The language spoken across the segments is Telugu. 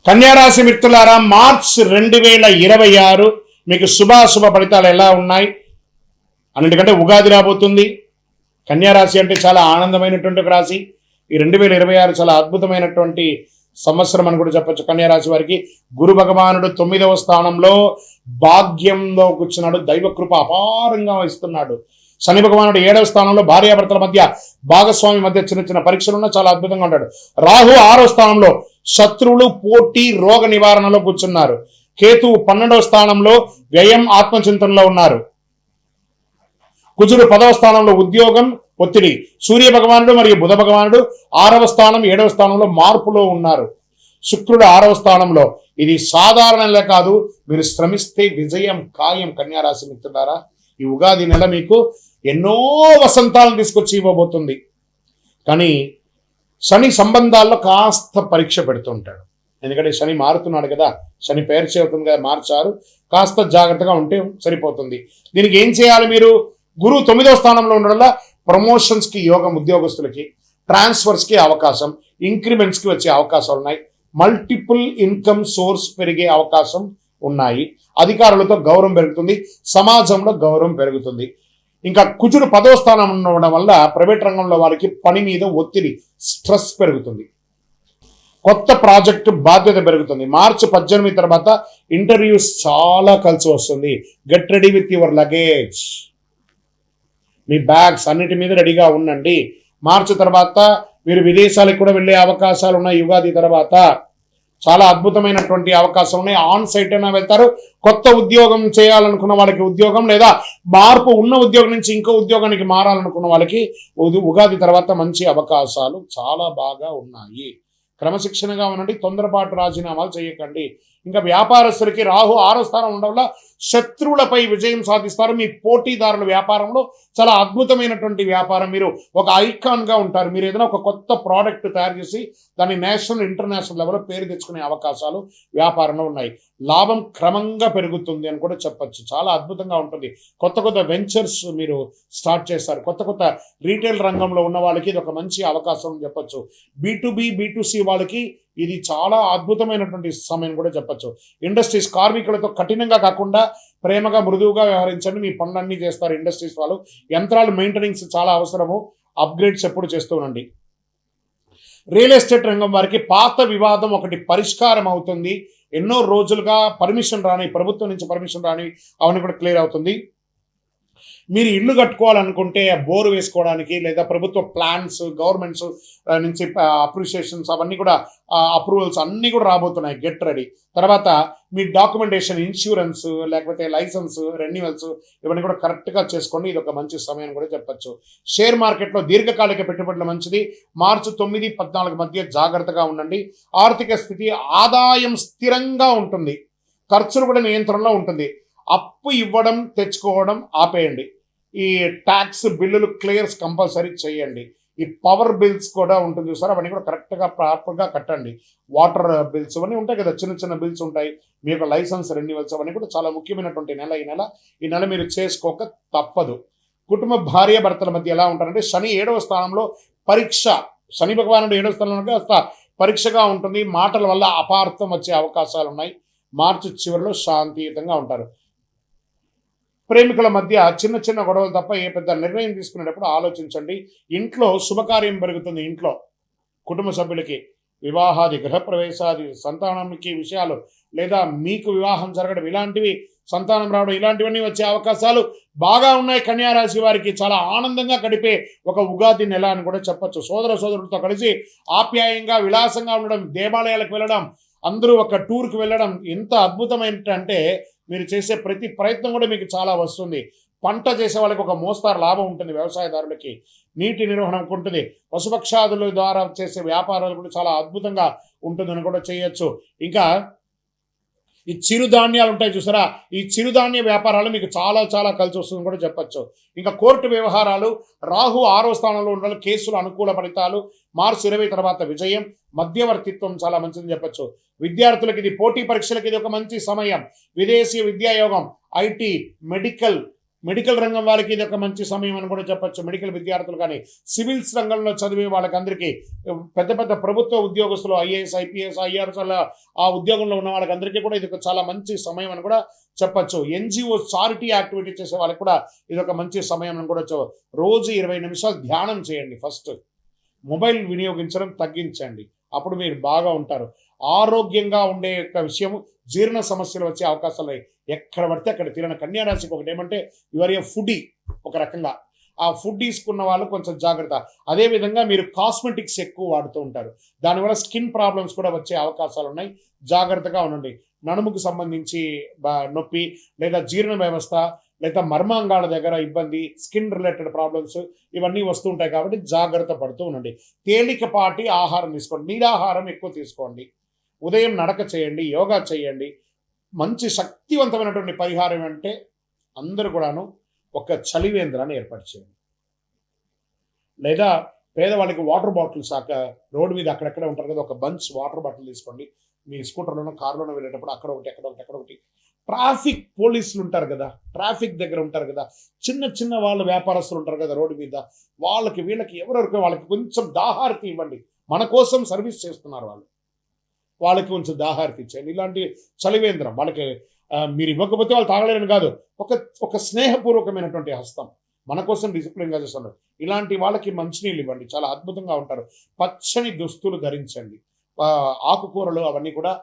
కన్యారాశి మిత్రులారా, మార్చ్ 2026 మీకు శుభాశుభ ఫలితాలు ఎలా ఉన్నాయి? అన్నిటికంటే ఉగాది రాబోతుంది. కన్యారాశి అంటే చాలా ఆనందమైనటువంటి ఒక రాశి. ఈ 2026 చాలా అద్భుతమైనటువంటి సంవత్సరం అని కూడా చెప్పచ్చు. కన్యారాశి వారికి గురు భగవానుడు 9వ స్థానంలో భాగ్యంలో కూర్చున్నాడు. దైవకృప అపారంగా ఇస్తున్నాడు. శని భగవానుడు 7వ స్థానంలో భార్యాభర్తల మధ్య, భాగస్వామి మధ్య చిన్న చిన్న పరీక్షలున్నా చాలా అద్భుతంగా ఉంటాడు. రాహు 6వ స్థానంలో శత్రువులు, పోటీ, రోగ నివారణలో కూర్చున్నారు. కేతువు 12వ స్థానంలో వ్యయం, ఆత్మచింతనలో ఉన్నారు. కుజుడు 10వ స్థానంలో ఉద్యోగం, ఒత్తిడి. సూర్య భగవానుడు మరియు బుధ భగవానుడు 6వ స్థానం, 7వ స్థానంలో మార్పులో ఉన్నారు. శుక్రుడు 6వ స్థానంలో. ఇది సాధారణంగా కాదు, మీరు శ్రమిస్తే విజయం ఖాయం. కన్యారాశి మిత్రులారా, ఈ ఉగాది నెల మీకు ఎన్నో వసంతాలను తీసుకొచ్చి ఇవ్వబోతుంది. కానీ శని సంబంధాల్లో కాస్త పరీక్ష పెడుతుంటాడు. ఎందుకంటే శని మారుతున్నాడు కదా, శని పేరు అవుతుంది కదా, మార్చారు. కాస్త జాగ్రత్తగా ఉంటే సరిపోతుంది. దీనికి ఏం చేయాలి? మీరు గురువు 9వ స్థానంలో ఉండడం వల్ల ప్రమోషన్స్కి యోగం, ఉద్యోగస్తులకి ట్రాన్స్ఫర్స్కి అవకాశం, ఇంక్రిమెంట్స్కి వచ్చే అవకాశాలు ఉన్నాయి. మల్టిపుల్ ఇన్కమ్ సోర్స్ పెరిగే అవకాశం ఉన్నాయి. అధికారులతో గౌరవం పెరుగుతుంది, సమాజంలో గౌరవం పెరుగుతుంది. ఇంకా కుజుడు 10వ స్థానం ఉండడం వల్ల ప్రైవేట్ రంగంలో వారికి పని మీద ఒత్తిడి, స్ట్రెస్ పెరుగుతుంది. కొత్త ప్రాజెక్టు బాధ్యత పెరుగుతుంది. మార్చి 18 తర్వాత ఇంటర్వ్యూస్ చాలా కలిసి వస్తుంది. Get ready with your luggage. Me bags అన్నిటి మీద రెడీగా ఉండండి. మార్చి తర్వాత మీరు విదేశాలకు కూడా వెళ్ళే అవకాశాలు ఉన్నాయి. యుగాది తర్వాత చాలా అద్భుతమైనటువంటి అవకాశం ఉన్నాయి. ఆన్ సైట్ అయినా వెళ్తారు. కొత్త ఉద్యోగం చేయాలనుకున్న వాళ్ళకి ఉద్యోగం, లేదా మార్పు ఉన్న ఉద్యోగం నుంచి ఇంకో ఉద్యోగానికి మారాలనుకున్న వాళ్ళకి ఉగాది తర్వాత మంచి అవకాశాలు చాలా బాగా ఉన్నాయి. క్రమశిక్షణగా ఉండండి, తొందరపాటు రాజీనామాలు చేయకండి. ఇంకా వ్యాపారస్తులకి రాహు 6వ స్థానం ఉండడం వల్ల శత్రువులపై విజయం సాధిస్తారు. మీ పోటీదారుల వ్యాపారంలో చాలా అద్భుతమైనటువంటి వ్యాపారం, మీరు ఒక ఐకాన్గా ఉంటారు. మీరు ఏదైనా ఒక కొత్త ప్రోడక్ట్ తయారు చేసి దాన్ని నేషనల్, ఇంటర్నేషనల్ లెవెల్లో పేరు తెచ్చుకునే అవకాశాలు వ్యాపారంలో ఉన్నాయి. లాభం క్రమంగా పెరుగుతుంది అని కూడా చెప్పచ్చు. చాలా అద్భుతంగా ఉంటుంది. కొత్త కొత్త వెంచర్స్ మీరు స్టార్ట్ చేస్తారు. కొత్త కొత్త రీటైల్ రంగంలో ఉన్న వాళ్ళకి ఇది ఒక మంచి అవకాశం అని చెప్పచ్చు. B2B, B2C వాళ్ళకి ఇది చాలా అద్భుతమైనటువంటి సమయం కూడా చెప్పచ్చు. ఇండస్ట్రీస్ కార్మికులతో కఠినంగా కాకుండా ప్రేమగా, మృదువుగా వ్యవహరించండి. మీ పనులన్నీ చేస్తారు ఇండస్ట్రీస్ వాళ్ళు. యంత్రాలు మెయింటెనెన్స్ చాలా అవసరము. అప్గ్రేడ్స్ ఎప్పుడు చేస్తూ ఉండండి. రియల్ ఎస్టేట్ రంగం వారికి పాత వివాదం ఒకటి పరిష్కారం అవుతుంది. ఎన్నో రోజులుగా పర్మిషన్ రాని, ప్రభుత్వం నుంచి పర్మిషన్ రాని, అవన్నీ కూడా క్లియర్ అవుతుంది. మీరు ఇల్లు కట్టుకోవాలనుకుంటే బోరు వేసుకోవడానికి, లేదా ప్రభుత్వ ప్లాన్స్, గవర్నమెంట్స్ నుంచి అప్రిషియేషన్స్, అవన్నీ కూడా అప్రూవల్స్ అన్నీ కూడా రాబోతున్నాయి. Get ready. తర్వాత మీ డాక్యుమెంటేషన్, ఇన్సూరెన్స్, లేకపోతే లైసెన్స్, రెన్యువల్స్, ఇవన్నీ కూడా కరెక్ట్గా చేసుకోండి. ఇది ఒక మంచి సమయం కూడా చెప్పచ్చు. షేర్ మార్కెట్లో దీర్ఘకాలిక పెట్టుబడులు మంచిది. మార్చి 9, 14 మధ్య జాగ్రత్తగా ఉండండి. ఆర్థిక స్థితి, ఆదాయం స్థిరంగా ఉంటుంది, ఖర్చులు కూడా నియంత్రణలో ఉంటుంది. అప్పు ఇవ్వడం, తెచ్చుకోవడం ఆపేయండి. ఈ ట్యాక్స్ బిల్లులు క్లియర్స్ కంపల్సరీ చేయండి. ఈ పవర్ బిల్స్ కూడా ఉంటుంది చూసారా, అవన్నీ కూడా కరెక్ట్గా ప్రాపర్గా కట్టండి. వాటర్ బిల్స్ అవన్నీ ఉంటాయి కదా, చిన్న చిన్న బిల్స్ ఉంటాయి. మీ యొక్క లైసెన్స్ రెన్యువల్స్ అవన్నీ కూడా చాలా ముఖ్యమైనటువంటి నెల ఈ నెల మీరు చేసుకోక తప్పదు. కుటుంబ, భార్య భర్తల మధ్య ఎలా ఉంటారంటే, శని 7వ స్థానంలో పరీక్ష. శని భగవానుడు 7వ స్థానంలో పరీక్షగా ఉంటుంది. మాటల వల్ల అపార్థం వచ్చే అవకాశాలు ఉన్నాయి. మార్చి చివరిలో శాంతియుతంగా ఉంటారు. ప్రేమికుల మధ్య చిన్న చిన్న గొడవలు తప్ప ఏ పెద్ద నిర్ణయం తీసుకునేటప్పుడు ఆలోచించండి. ఇంట్లో శుభకార్యం పెరుగుతుంది. ఇంట్లో కుటుంబ సభ్యులకి వివాహాది, గృహప్రవేశాది, సంతానానికి విషయాలు, లేదా మీకు వివాహం జరగడం, ఇలాంటివి, సంతానం రావడం, ఇలాంటివన్నీ వచ్చే అవకాశాలు బాగా ఉన్నాయి. కన్యారాశి వారికి చాలా ఆనందంగా గడిపే ఒక ఉగాది నెల అని కూడా చెప్పచ్చు. సోదరులతో కలిసి ఆప్యాయంగా, విలాసంగా ఉండడం, దేవాలయాలకు వెళ్ళడం, అందరూ ఒక టూర్కి వెళ్ళడం ఎంత అద్భుతమైనట్టు. మీరు చేసే ప్రతి ప్రయత్నం కూడా మీకు చాలా వస్తుంది. పంట చేసే వాళ్ళకి ఒక మోస్తారు లాభం ఉంటుంది. వ్యవసాయదారులకి నీటి నిర్వహణ ఉంటుంది. పశుపక్షాదుల ద్వారా చేసే వ్యాపారాలు కూడా చాలా అద్భుతంగా ఉంటుందని కూడా చేయొచ్చు. ఇంకా ఈ చిరుధాన్యాలు ఉంటాయి చూసారా, ఈ చిరుధాన్య వ్యాపారాలు మీకు చాలా చాలా కలిసి వస్తుందని కూడా చెప్పచ్చు. ఇంకా కోర్టు వ్యవహారాలు, రాహు 6వ స్థానంలో ఉండాలి. కేసులు, అనుకూల ఫలితాలు. మార్చి 20 తర్వాత విజయం, మధ్యవర్తిత్వం చాలా మంచిదని చెప్పచ్చు. విద్యార్థులకి ఇది, పోటీ పరీక్షలకి ఇది ఒక మంచి సమయం. విదేశీ విద్యాయోగం, IT, మెడికల్, మెడికల్ రంగం వాళ్ళకి ఇది ఒక మంచి సమయం అని కూడా చెప్పొచ్చు. మెడికల్ విద్యార్థులు కానీ, సివిల్స్ రంగంలో చదివే వాళ్ళకందరికీ, పెద్ద పెద్ద ప్రభుత్వ ఉద్యోగస్తులు, ఐఏఎస్, ఐపీఎస్, ఐఆర్ఎస్ ఆ ఉద్యోగంలో ఉన్న వాళ్ళకందరికీ కూడా ఇది ఒక చాలా మంచి సమయం అని కూడా చెప్పొచ్చు. ఎన్జిఓ చారిటీ యాక్టివిటీ చేసే వాళ్ళకి కూడా ఇది ఒక మంచి సమయం అని కూడా రోజు 20 నిమిషాలు ధ్యానం చేయండి. ఫస్ట్ మొబైల్ వినియోగించడం తగ్గించండి, అప్పుడు మీరు బాగా ఉంటారు. ఆరోగ్యంగా ఉండే యొక్క విషయం, జీర్ణ సమస్యలు వచ్చే అవకాశాలు ఉన్నాయి. ఎక్కడ పడితే అక్కడ తినని. కన్యా రాశికి ఒకటి ఏమంటే యువర్ ఏ ఫుడీ, ఒక రకంగా ఆ ఫుడ్ తీసుకున్న వాళ్ళు కొంచెం జాగ్రత్త. అదేవిధంగా మీరు కాస్మెటిక్స్ ఎక్కువ వాడుతూ ఉంటారు, దానివల్ల స్కిన్ ప్రాబ్లమ్స్ కూడా వచ్చే అవకాశాలు ఉన్నాయి. జాగ్రత్తగా ఉండండి. నడుముకు సంబంధించి నొప్పి, లేదా జీర్ణ వ్యవస్థ, లేదా మర్మాంగాల దగ్గర ఇబ్బంది, స్కిన్ రిలేటెడ్ ప్రాబ్లమ్స్ ఇవన్నీ వస్తూ ఉంటాయి. కాబట్టి జాగ్రత్త పడుతూ ఉండండి. తేలికపాటి ఆహారం తీసుకోండి, నీరాహారం ఎక్కువ తీసుకోండి. ఉదయం నడక చేయండి, యోగా చేయండి. మంచి శక్తివంతమైనటువంటి పరిహారం అంటే అందరూ కూడాను ఒక చలివేంద్రాన్ని ఏర్పాటు చేయండి. లేదా పేదవాళ్ళకి వాటర్ బాటిల్స్ రోడ్డు మీద అక్కడెక్కడ ఉంటారు కదా, ఒక బంచ్ వాటర్ బాటిల్ తీసుకోండి. మీ స్కూటర్లోనో కారులోనో వెళ్ళేటప్పుడు అక్కడ ఒకటి, అక్కడ ఒకటి, అక్కడ ఒకటి. ట్రాఫిక్ పోలీసులు ఉంటారు కదా, ట్రాఫిక్ దగ్గర ఉంటారు కదా, చిన్న చిన్న వాళ్ళు వ్యాపారస్తులు ఉంటారు కదా రోడ్డు మీద, వాళ్ళకి వీళ్ళకి ఎవరెవరికి వాళ్ళకి కొంచెం దాహారతి ఇవ్వండి. మన కోసం సర్వీస్ చేస్తున్నారు వాళ్ళు, వాళ్ళకి కొంచెం దాహారతి ఇచ్చేయండి. ఇలాంటి చలివేంద్రం వాళ్ళకి మీరు ఇవ్వకపోతే వాళ్ళు తాగలేరని కాదు, ఒక స్నేహపూర్వకమైనటువంటి హస్తం, మన కోసం డిసిప్లిన్గా చేస్తున్నారు. ఇలాంటి వాళ్ళకి మంచినీళ్ళు ఇవ్వండి, చాలా అద్భుతంగా ఉంటారు. పచ్చని దుస్తులు ధరించండి. ఆకుకూరలు అవన్నీ కూడా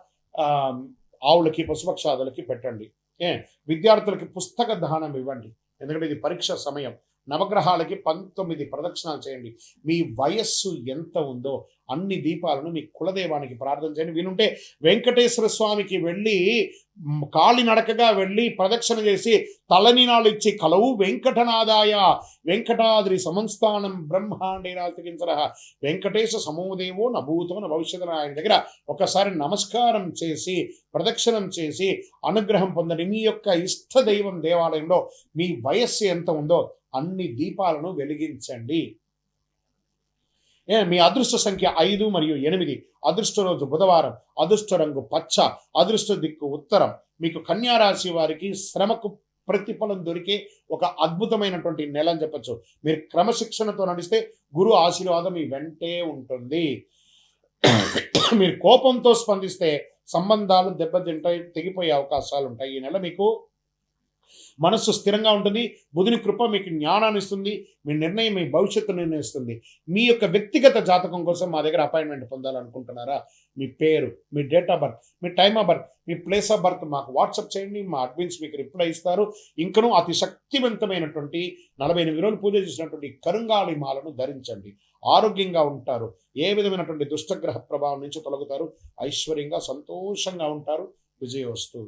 ఆవులకి, పశుపక్షాదులకి పెట్టండి. విద్యార్థులకి పుస్తక దానం ఇవ్వండి, ఎందుకంటే ఇది పరీక్ష సమయం. నవగ్రహాలకి 19 ప్రదక్షిణాలు చేయండి. మీ వయస్సు ఎంత ఉందో అన్ని దీపాలను మీ కులదైవానికి ప్రార్థన చేయండి. వీలుంటే వెంకటేశ్వర స్వామికి వెళ్ళి కాలినడకగా వెళ్ళి ప్రదక్షిణ చేసి తలనీనాలు ఇచ్చి కలవు వెంకటనాదాయ వెంకటాద్రి సంస్థానం బ్రహ్మాండే రాతికించర వెంకటేశ సమోదేవో నభూతో న భవిష్యత్తు ఆయన దగ్గర ఒకసారి నమస్కారం చేసి ప్రదక్షిణం చేసి అనుగ్రహం పొందండి. మీ యొక్క ఇష్ట దైవం దేవాలయంలో మీ వయస్సు ఎంత ఉందో అన్ని దీపాలను వెలిగించండి. మీ అదృష్ట సంఖ్య 5 మరియు 8. అదృష్ట రోజు బుధవారం. అదృష్ట రంగు పచ్చ. అదృష్ట దిక్కు ఉత్తరం. మీకు కన్యా రాశి వారికి శ్రమకు ప్రతిఫలం దొరికే ఒక అద్భుతమైనటువంటి నెల అని చెప్పచ్చు. మీరు క్రమశిక్షణతో నడిస్తే గురు ఆశీర్వాదం మీ వెంటే ఉంటుంది. మీరు కోపంతో స్పందిస్తే సంబంధాలు దెబ్బతింటాయి, తెగిపోయే అవకాశాలు ఉంటాయి. ఈ నెల మీకు మనస్సు స్థిరంగా ఉంటుంది. బుధుని కృప మీకు జ్ఞానాన్ని ఇస్తుంది. మీ నిర్ణయం మీ భవిష్యత్తు నిర్ణయిస్తుంది. మీ యొక్క వ్యక్తిగత జాతకం కోసం మా దగ్గర అపాయింట్మెంట్ పొందాలనుకుంటున్నారా? మీ పేరు, మీ డేట్ ఆఫ్ బర్త్, మీ టైమ్ ఆఫ్ బర్త్, మీ ప్లేస్ ఆఫ్ బర్త్ మాకు వాట్సాప్ చేయండి. మా అడ్మిన్స్ మీకు రిప్లై ఇస్తారు. ఇంకనూ అతి శక్తివంతమైనటువంటి 48 రోజులు పూజ చేసినటువంటి కరుంగాళి మాలను ధరించండి. ఆరోగ్యంగా ఉంటారు. ఏ విధమైనటువంటి దుష్టగ్రహ ప్రభావం నుంచి తొలగుతారు. ఐశ్వర్యంగా సంతోషంగా ఉంటారు. విజయోస్తు.